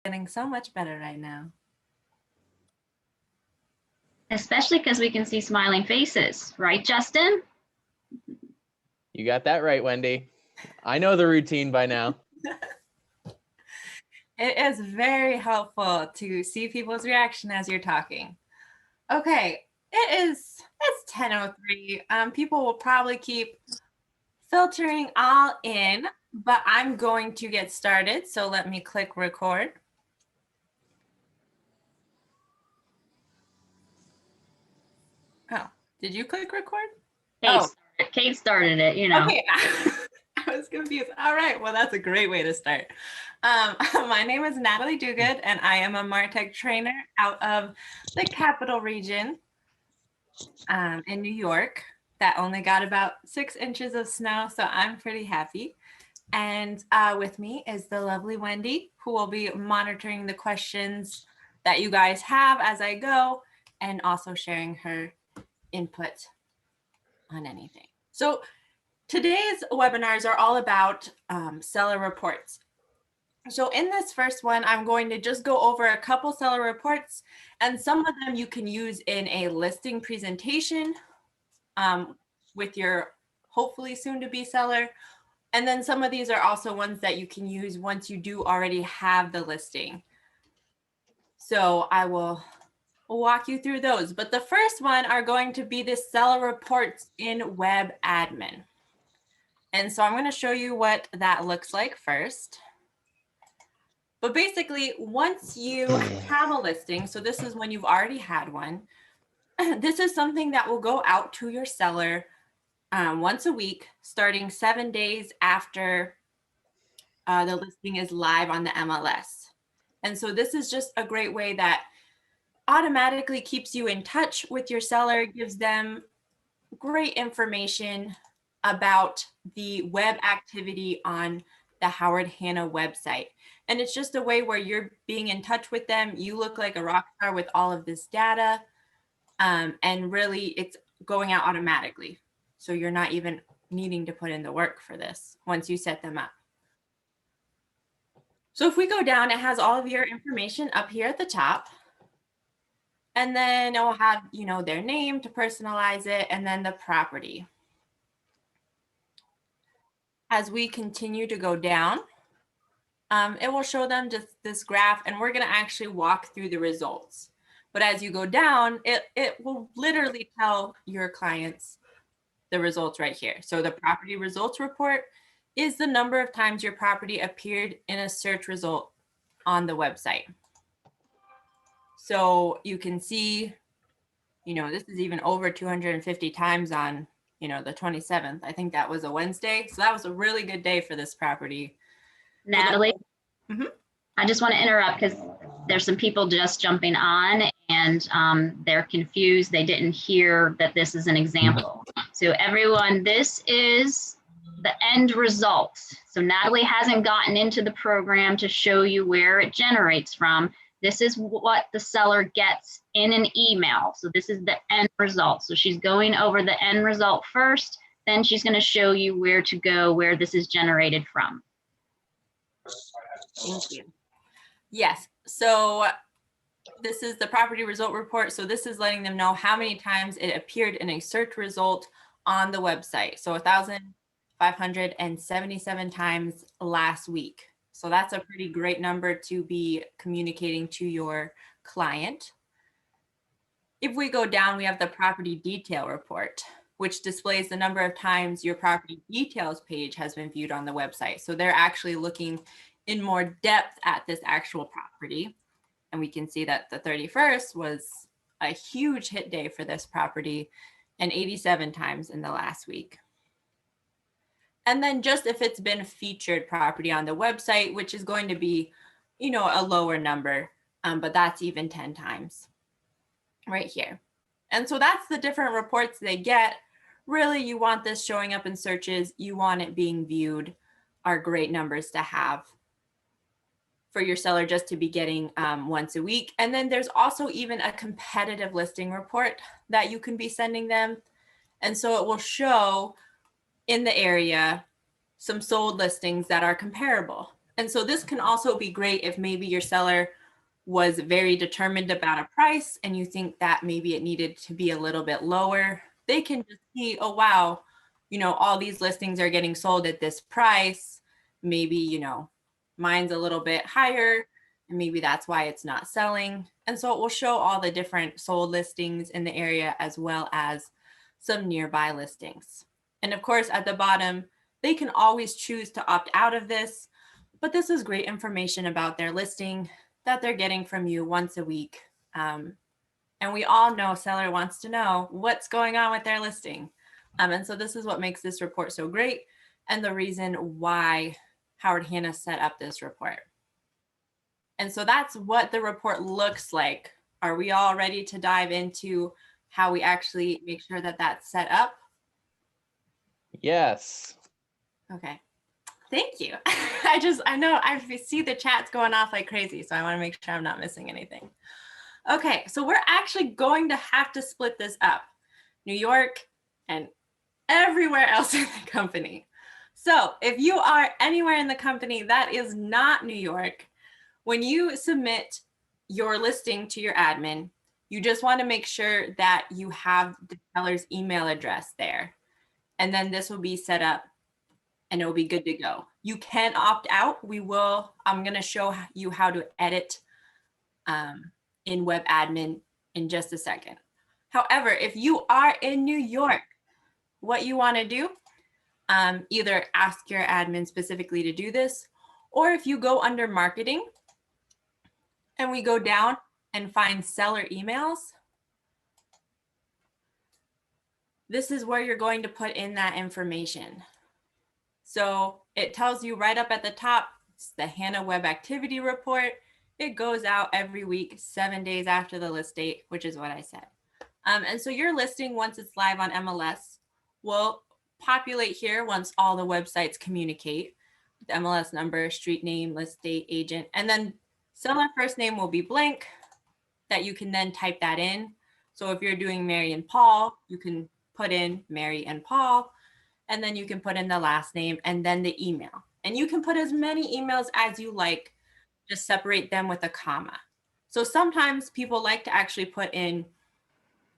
Getting so much better right now. Especially because we can see smiling faces, right, Justin? You got that right, Wendy. I know the routine by now. It is very helpful to see people's reaction as you're talking. Okay, it's 10:03. People will probably keep filtering all in, but I'm going to get started. So let me click record. Oh, did you click record? Kate started it, you know. Okay, I was confused. All right, well, that's a great way to start. My name is Natalie Duguid, and I am a MarTech trainer out of the Capital Region in New York that only got about 6 inches of snow, so I'm pretty happy. And with me is the lovely Wendy, who will be monitoring the questions that you guys have as I go, and also sharing her input on anything. So today's webinars are all about seller reports. So in this first one, I'm going to just go over a couple seller reports, and some of them you can use in a listing presentation with your hopefully soon to be seller. And then some of these are also ones that you can use once you do already have the listing. So I will walk you through those. But the first one are going to be the seller reports in Web Admin. And so I'm going to show you what that looks like first. But basically, once you have a listing, so this is when you've already had one, this is something that will go out to your seller once a week, starting 7 days after the listing is live on the MLS. And so this is just a great way that automatically keeps you in touch with your seller, gives them great information about the web activity on the Howard Hanna website. And it's just a way where you're being in touch with them. You look like a rock star with all of this data. And really it's going out automatically. So you're not even needing to put in the work for this once you set them up. So if we go down, it has all of your information up here at the top. And then it will have, you know, their name to personalize it, and then the property. As we continue to go down, it will show them just this graph, and we're going to actually walk through the results. But as you go down, it will literally tell your clients the results right here. So the property results report is the number of times your property appeared in a search result on the website. So you can see, you know, this is even over 250 times on, you know, the 27th. I think that was a Wednesday. So that was a really good day for this property. Natalie, I just want to interrupt because there's some people just jumping on and they're confused. They didn't hear that this is an example. So everyone, this is the end result. So Natalie hasn't gotten into the program to show you where it generates from. This is what the seller gets in an email. So this is the end result. So she's going over the end result first, then she's going to show you where to go, where this is generated from. Thank you. Yes, so this is the property result report. So this is letting them know how many times it appeared in a search result on the website. So 1,577 times last week. So that's a pretty great number to be communicating to your client. If we go down, we have the property detail report, which displays the number of times your property details page has been viewed on the website. So they're actually looking in more depth at this actual property. And we can see that the 31st was a huge hit day for this property, and 87 times in the last week. And then just if it's been featured property on the website, which is going to be, you know, a lower number, but that's even 10 times right here. And so that's the different reports they get. Really, you want this showing up in searches. You want it being viewed, are great numbers to have for your seller just to be getting once a week. And then there's also even a competitive listing report that you can be sending them. And so it will show in the area some sold listings that are comparable. And so this can also be great if maybe your seller was very determined about a price and you think that maybe it needed to be a little bit lower. They can just see, oh, wow, all these listings are getting sold at this price. Maybe, mine's a little bit higher, and maybe that's why it's not selling. And so it will show all the different sold listings in the area as well as some nearby listings. And of course, at the bottom, they can always choose to opt out of this, but this is great information about their listing that they're getting from you once a week. And we all know seller wants to know what's going on with their listing. And so this is what makes this report so great and the reason why Howard Hanna set up this report. And so that's what the report looks like. Are we all ready to dive into how we actually make sure that that's set up? Yes. Okay. Thank you. I know I see the chats going off like crazy, so I want to make sure I'm not missing anything. Okay, so we're actually going to have to split this up. New York and everywhere else in the company. So if you are anywhere in the company that is not New York, when you submit your listing to your admin, you just want to make sure that you have the seller's email address there. And then this will be set up and it'll be good to go. You can opt out. I'm going to show you how to edit in Web Admin in just a second. However, if you are in New York, what you want to do, either ask your admin specifically to do this, or if you go under marketing and we go down and find seller emails, this is where you're going to put in that information. So it tells you right up at the top, it's the Hanna Web Activity Report. It goes out every week, 7 days after the list date, which is what I said. And so your listing, once it's live on MLS, will populate here once all the websites communicate. The MLS number, street name, list date, agent, and then seller first name will be blank that you can then type that in. So if you're doing Mary and Paul, you can put in Mary and Paul, and then you can put in the last name and then the email. And you can put as many emails as you like, just separate them with a comma. So sometimes people like to actually put in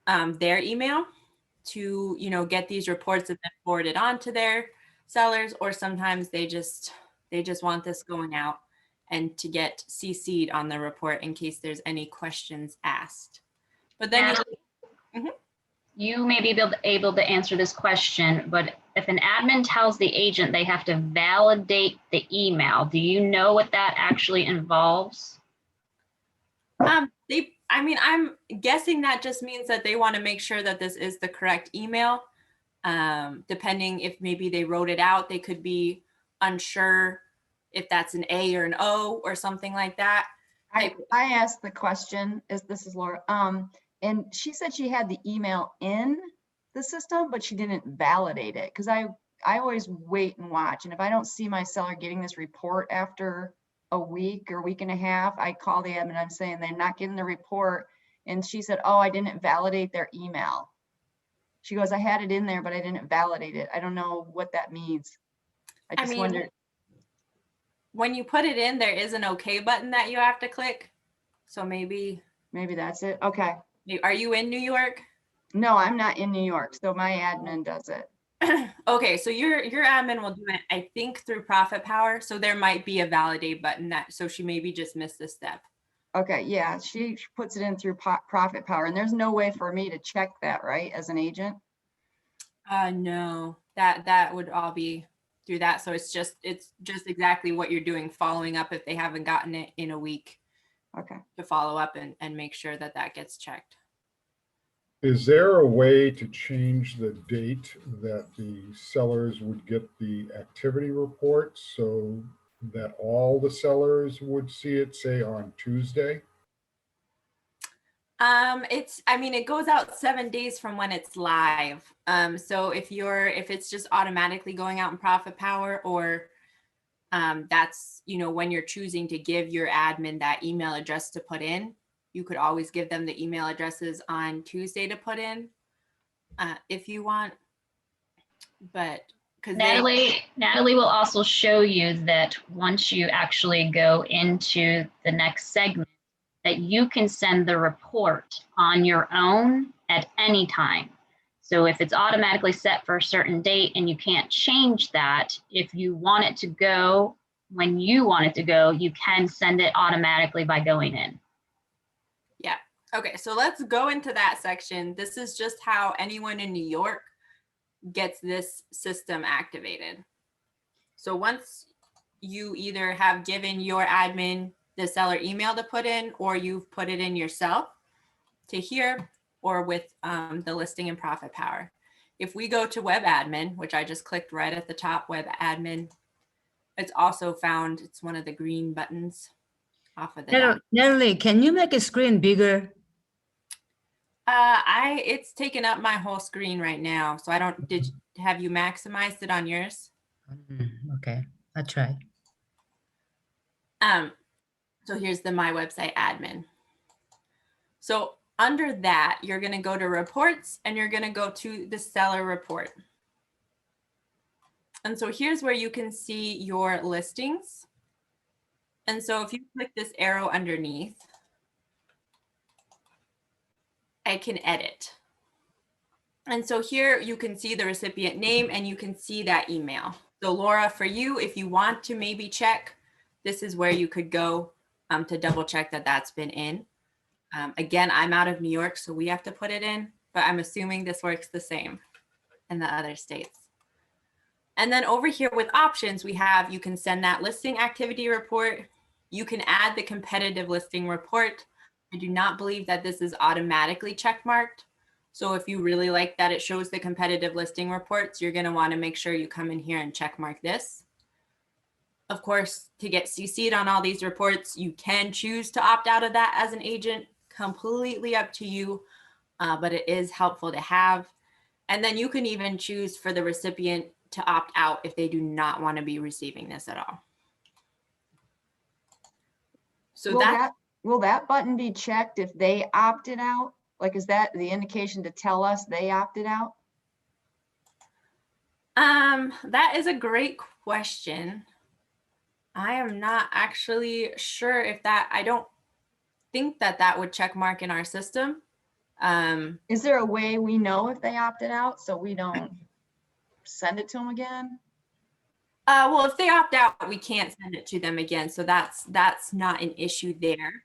their email to get these reports and then forward it on to their sellers, or sometimes they just want this going out and to get CC'd on the report in case there's any questions asked. But then you may be able to answer this question, but if an admin tells the agent they have to validate the email, do you know what that actually involves? I'm guessing that just means that they want to make sure that this is the correct email. Depending if maybe they wrote it out, they could be unsure if that's an A or an O or something like that. I asked the question, this is Laura, and she said she had the email in the system, but she didn't validate it, because I always wait and watch, and if I don't see my seller getting this report after a week or week and a half, I call the admin, I'm saying they're not getting the report, and she said, oh, I didn't validate their email. She goes, I had it in there, but I didn't validate it. I don't know what that means. I just wondered. When you put it in, there is an OK button that you have to click. So maybe that's it. Okay. Are you in New York? No, I'm not in New York. So my admin does it. Okay, so your admin will do it, I think, through Profit Power. So there might be a validate button so she maybe just missed this step. Okay, yeah, she puts it in through Profit Power, and there's no way for me to check that, right, as an agent? No, that would all be through that. So it's just exactly what you're doing, following up if they haven't gotten it in a week. Okay. To follow up and make sure that gets checked. Is there a way to change the date that the sellers would get the activity report so that all the sellers would see it, say, on Tuesday? It goes out 7 days from when it's live. So if it's just automatically going out in Profit Power, or that's, when you're choosing to give your admin that email address to put in, you could always give them the email addresses on Tuesday to put in if you want. But because Natalie will also show you that once you actually go into the next segment, that you can send the report on your own at any time. So if it's automatically set for a certain date and you can't change that, if you want it to go when you want it to go, you can send it automatically by going in. Yeah. Okay, so let's go into that section. This is just how anyone in New York gets this system activated. So once you either have given your admin the seller email to put in, or you've put it in yourself to here, or with the listing and profit power. If we go to web admin, which I just clicked right at the top, web admin, it's also found, it's one of the green buttons off of the Natalie, can you make a screen bigger? it's taken up my whole screen right now. So I don't, have you maximized it on yours? Okay, I'll try. So here's the My Website admin. So under that, you're going to go to reports and you're going to go to the seller report. And so here's where you can see your listings. And so if you click this arrow underneath, I can edit. And so here you can see the recipient name and you can see that email. So Laura, for you, if you want to maybe check, this is where you could go to double check that that's been in. Again, I'm out of New York, so we have to put it in, but I'm assuming this works the same in the other states. And then over here with options, we have, you can send that listing activity report. You can add the competitive listing report. I do not believe that this is automatically checkmarked. So if you really like that it shows the competitive listing reports, you're going to want to make sure you come in here and checkmark this. Of course, to get CC'd on all these reports, you can choose to opt out of that as an agent, completely up to you, but it is helpful to have. And then you can even choose for the recipient to opt out if they do not want to be receiving this at all. So will that button be checked if they opted out? Like, is that the indication to tell us they opted out? That is a great question. I am not actually sure if that, I don't think that that would check mark in our system. Is there a way we know if they opted out so we don't send it to them again? Well, if they opt out, we can't send it to them again. So that's not an issue there.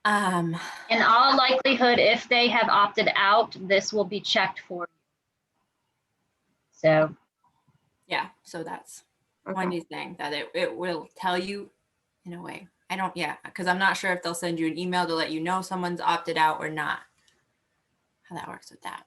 In all likelihood, if they have opted out, this will be checked for you. So yeah, so that's Okay. Wendy's thing, that it will tell you in a way. I don't, yeah, because I'm not sure if they'll send you an email to let you know someone's opted out or not. How that works with that.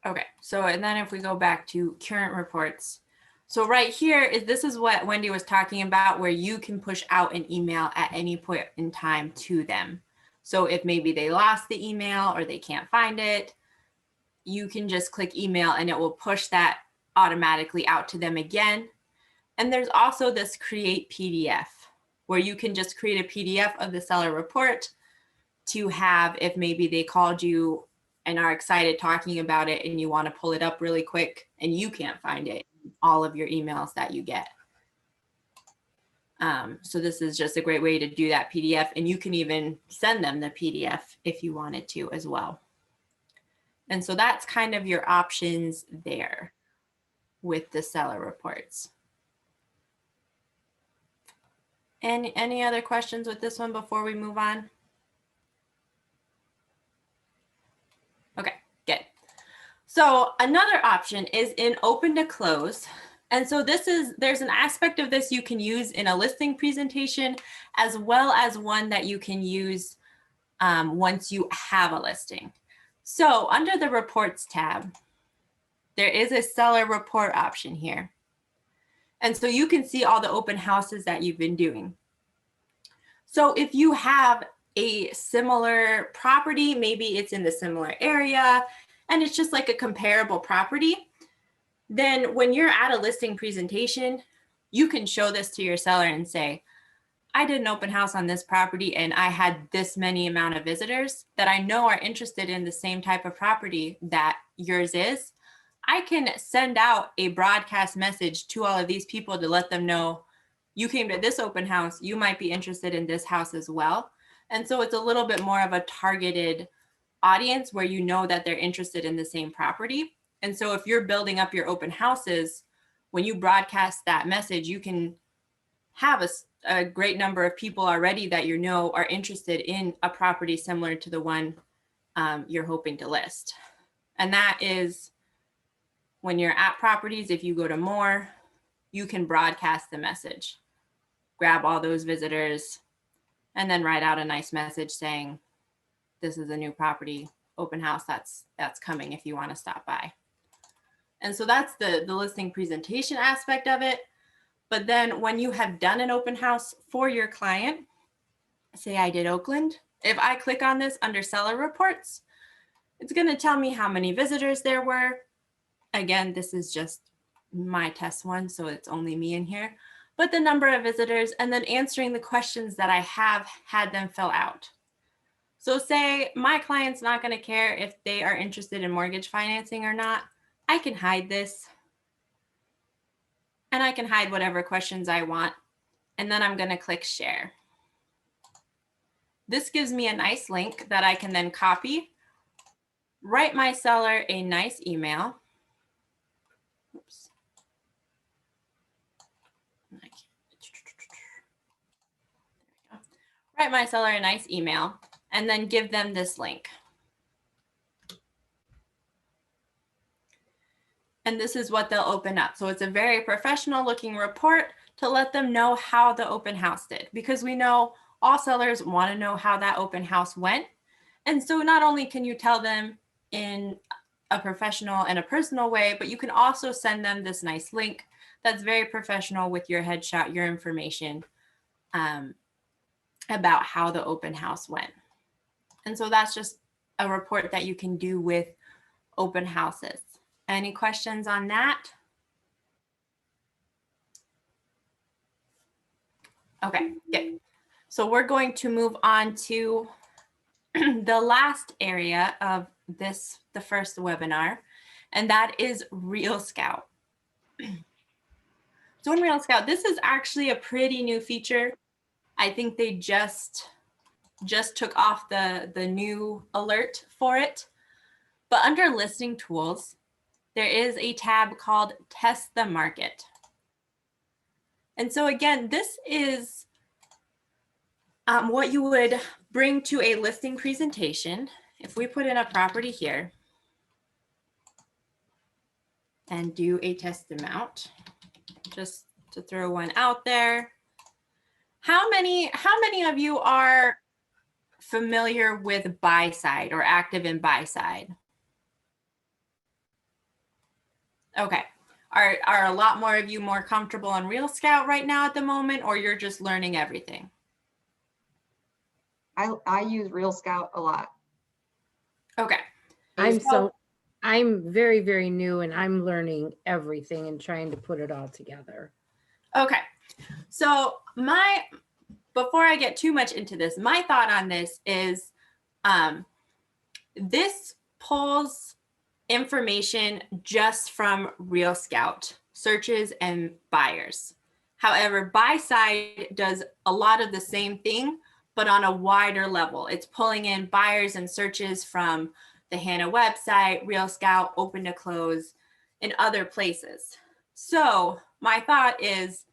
Okay, so and then if we go back to current reports. So right here is, this is what Wendy was talking about, where you can push out an email at any point in time to them. So if maybe they lost the email or they can't find it, you can just click email and it will push that automatically out to them again. And there's also this create PDF, where you can just create a PDF of the seller report to have, if maybe they called you and are excited talking about it and you want to pull it up really quick and you can't find it in all of your emails that you get. So this is just a great way to do that PDF, and you can even send them the PDF if you wanted to as well. And so that's kind of your options there with the seller reports. Any other questions with this one before we move on? Okay, good. So another option is in open to close. And so there's an aspect of this you can use in a listing presentation, as well as one that you can use once you have a listing. So under the reports tab, there is a seller report option here. And so you can see all the open houses that you've been doing. So if you have a similar property, maybe it's in the similar area, and it's just like a comparable property, then when you're at a listing presentation, you can show this to your seller and say, I did an open house on this property and I had this many amount of visitors that I know are interested in the same type of property that yours is. I can send out a broadcast message to all of these people to let them know you came to this open house, you might be interested in this house as well. And so it's a little bit more of a targeted audience where you know that they're interested in the same property. And so if you're building up your open houses, when you broadcast that message, you can have a great number of people already that you know are interested in a property similar to the one you're hoping to list. And that is when you're at properties, if you go to more, you can broadcast the message, grab all those visitors, and then write out a nice message saying, this is a new property open house that's coming if you want to stop by. And so that's the listing presentation aspect of it. But then when you have done an open house for your client, say I did Oakland, if I click on this under seller reports, it's going to tell me how many visitors there were. Again, this is just my test one, so it's only me in here, but the number of visitors, and then answering the questions that I have had them fill out. So say my client's not going to care if they are interested in mortgage financing or not. I can hide this, and I can hide whatever questions I want, and then I'm going to click share. This gives me a nice link that I can then copy, write my seller a nice email. Oops. Write my seller a nice email and then give them this link. And this is what they'll open up. So it's a very professional looking report to let them know how the open house did, because we know all sellers want to know how that open house went. And so not only can you tell them in a professional and a personal way, but you can also send them this nice link that's very professional with your headshot, your information about how the open house went. And so that's just a report that you can do with open houses. Any questions on that? Okay, good. So we're going to move on to the last area of the first webinar, and that is Real Scout. So in Real Scout, this is actually a pretty new feature. I think they just took off the new alert for it. But under listing tools, there is a tab called Test the Market. And so again, this is what you would bring to a listing presentation. If we put in a property here and do a test amount, just to throw one out there. How many of you are familiar with buy side or active in buy side? Okay. Are a lot more of you more comfortable on Real Scout right now at the moment, or you're just learning everything? I use Real Scout a lot. Okay. I'm very, very new, and I'm learning everything and trying to put it all together. Okay. So before I get too much into this, my thought on this is this pulls information just from Real Scout searches and buyers. However, buy side does a lot of the same thing, but on a wider level. It's pulling in buyers and searches from the Hannah website, Real Scout, Open to Close, and other places. So my thought is,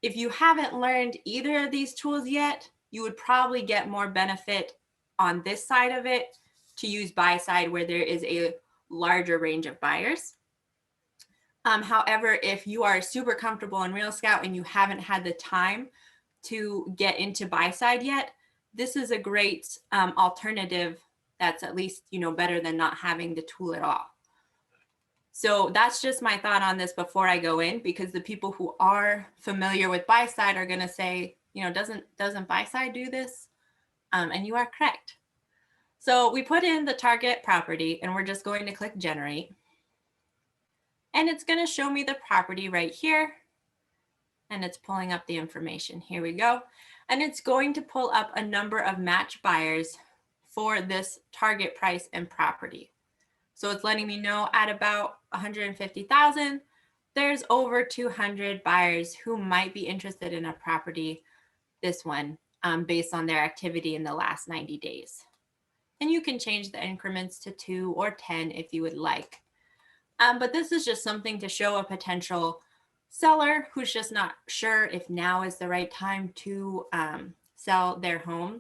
if you haven't learned either of these tools yet, you would probably get more benefit on this side of it to use buy side, where there is a larger range of buyers. However, if you are super comfortable in Real Scout and you haven't had the time to get into buy side yet, this is a great alternative that's at least, better than not having the tool at all. So that's just my thought on this before I go in, because the people who are familiar with buy side are going to say, doesn't buy side do this? And you are correct. So we put in the target property and we're just going to click generate. And it's going to show me the property right here. And it's pulling up the information. Here we go. And it's going to pull up a number of match buyers for this target price and property. So it's letting me know at about 150,000, there's over 200 buyers who might be interested in a property, this one, based on their activity in the last 90 days. And you can change the increments to 2 or 10 if you would like. But this is just something to show a potential seller who's just not sure if now is the right time to sell their home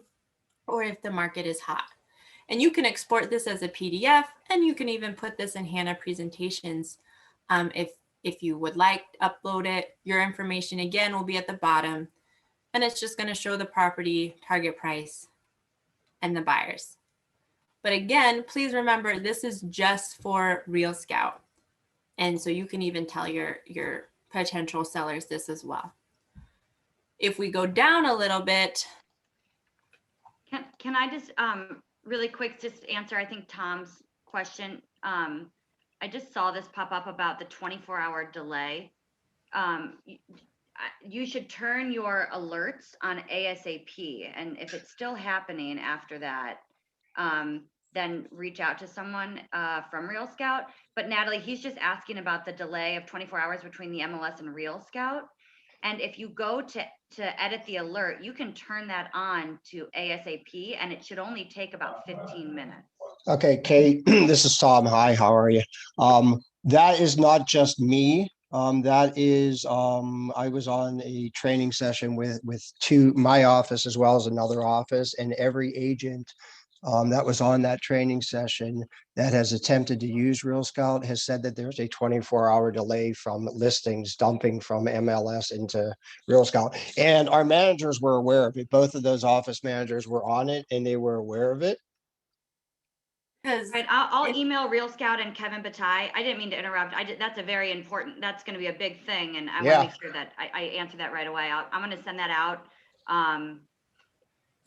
or if the market is hot. And you can export this as a PDF, and you can even put this in Hannah presentations if you would like, upload it. Your information again will be at the bottom, and it's just going to show the property, target price, and the buyers. But again, please remember, this is just for Real Scout. And so you can even tell your potential sellers this as well. If we go down a little bit. Can I just really quick just answer, I think, Tom's question? I just saw this pop up about the 24-hour delay. You should turn your alerts on ASAP. And if it's still happening after that, then reach out to someone from Real Scout. But Natalie, he's just asking about the delay of 24 hours between the MLS and Real Scout. And if you go to edit the alert, you can turn that on to ASAP, and it should only take about 15 minutes. Okay, Kate, this is Tom. Hi, how are you? That is not just me. That is, I was on a training session with my office as well as another office, and every agent that was on that training session that has attempted to use Real Scout has said that there's a 24-hour delay from listings dumping from MLS into Real Scout. And our managers were aware of it. Both of those office managers were on it, and they were aware of it. Right, I'll email Real Scout and Kevin Bataille. I didn't mean to interrupt. That's a very important, that's going to be a big thing. And I want to make sure that I answer that right away. I'm going to send that out.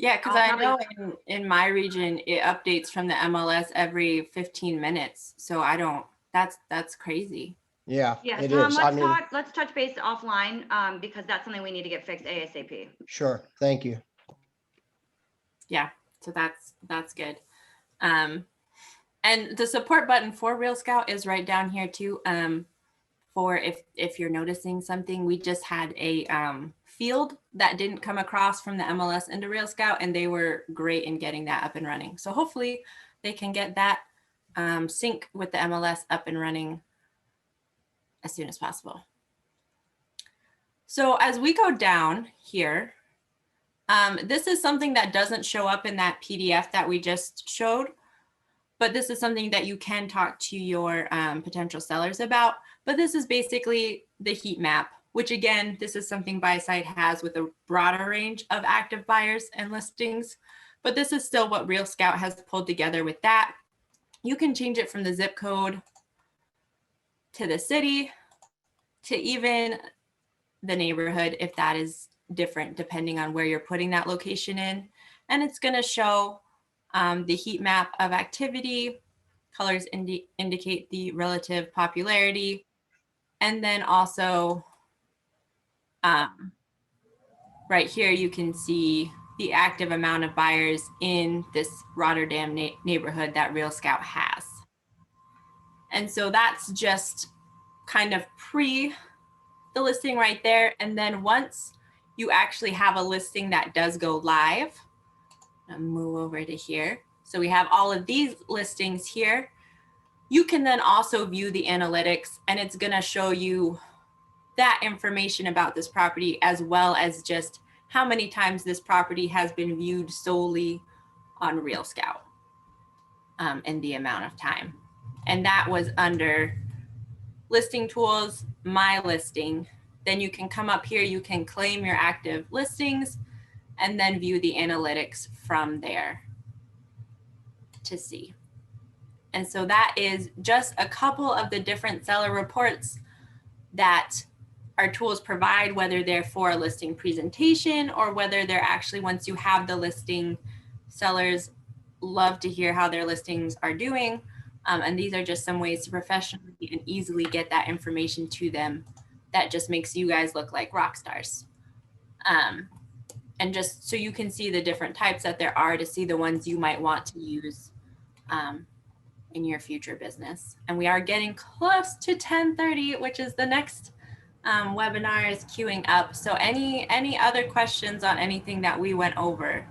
Yeah, because I know in my region, it updates from the MLS every 15 minutes. So I don't, that's crazy. Yeah, yeah, it Tom, is. let's touch base offline because that's something we need to get fixed ASAP. Sure, thank you. Yeah, so that's good. And the support button for Real Scout is right down here too. For if you're noticing something, we just had a field that didn't come across from the MLS into Real Scout, and they were great in getting that up and running. So hopefully they can get that sync with the MLS up and running as soon as possible. So as we go down here, this is something that doesn't show up in that PDF that we just showed, but this is something that you can talk to your potential sellers about. But this is basically the heat map, which again, this is something BuySide has with a broader range of active buyers and listings. But this is still what Real Scout has pulled together with that. You can change it from the zip code to the city to even the neighborhood if that is different depending on where you're putting that location in. And it's going to show the heat map of activity. Colors indicate the relative popularity. And then also right here, you can see the active amount of buyers in this Rotterdam neighborhood that Real Scout has. And so that's just kind of pre the listing right there. And then once you actually have a listing that does go live, I'll move over to here. So we have all of these listings here. You can then also view the analytics, and it's going to show you that information about this property, as well as just how many times this property has been viewed solely on Real Scout and the amount of time. And that was under listing tools, my listing. Then you can come up here, you can claim your active listings and then view the analytics from there to see. And so that is just a couple of the different seller reports that our tools provide, whether they're for a listing presentation or whether they're actually, once you have the listing, sellers love to hear how their listings are doing. And these are just some ways to professionally and easily get that information to them that just makes you guys look like rock stars. And just so you can see the different types that there are to see the ones you might want to use in your future business. And we are getting close to 10:30, which is the next webinar is queuing up. So any other questions on anything that we went over?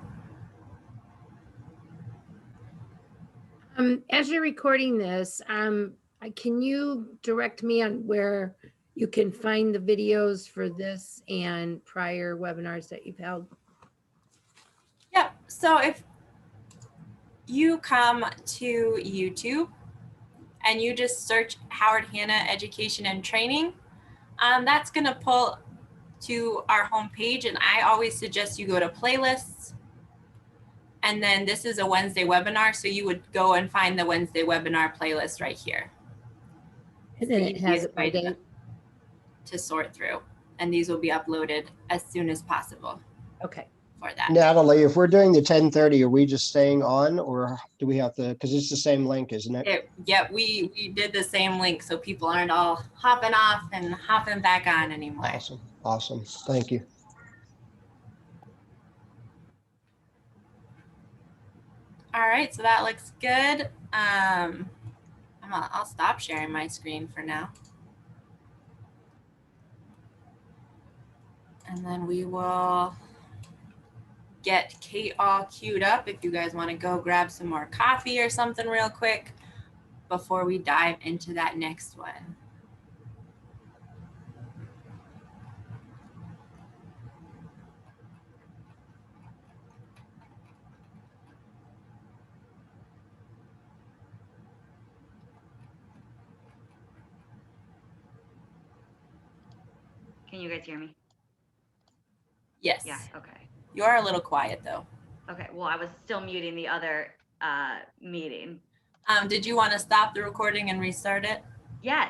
As you're recording this, can you direct me on where you can find the videos for this and prior webinars that you've held? Yep. So if you come to YouTube and you just search Howard Hanna Education and Training, that's going to pull to our homepage. And I always suggest you go to playlists. And then this is a Wednesday webinar. So you would go and find the Wednesday webinar playlist right here. And then it has it by date. To sort through. And these will be uploaded as soon as possible. Okay. For that. Natalie, if we're doing the 10:30, are we just staying on or do we have to, because it's the same link, isn't it? Yeah, we did the same link so people aren't all hopping off and hopping back on anymore. Awesome. Awesome. Thank you. All right, so that looks good. I'll stop sharing my screen for now. And then we will get Kate all queued up if you guys want to go grab some more coffee or something real quick before we dive into that next one. Can you guys hear me? Yes. Yeah, okay. You are a little quiet though. Okay, well, I was still muting the other meeting. Did you want to stop the recording and restart it? Yes.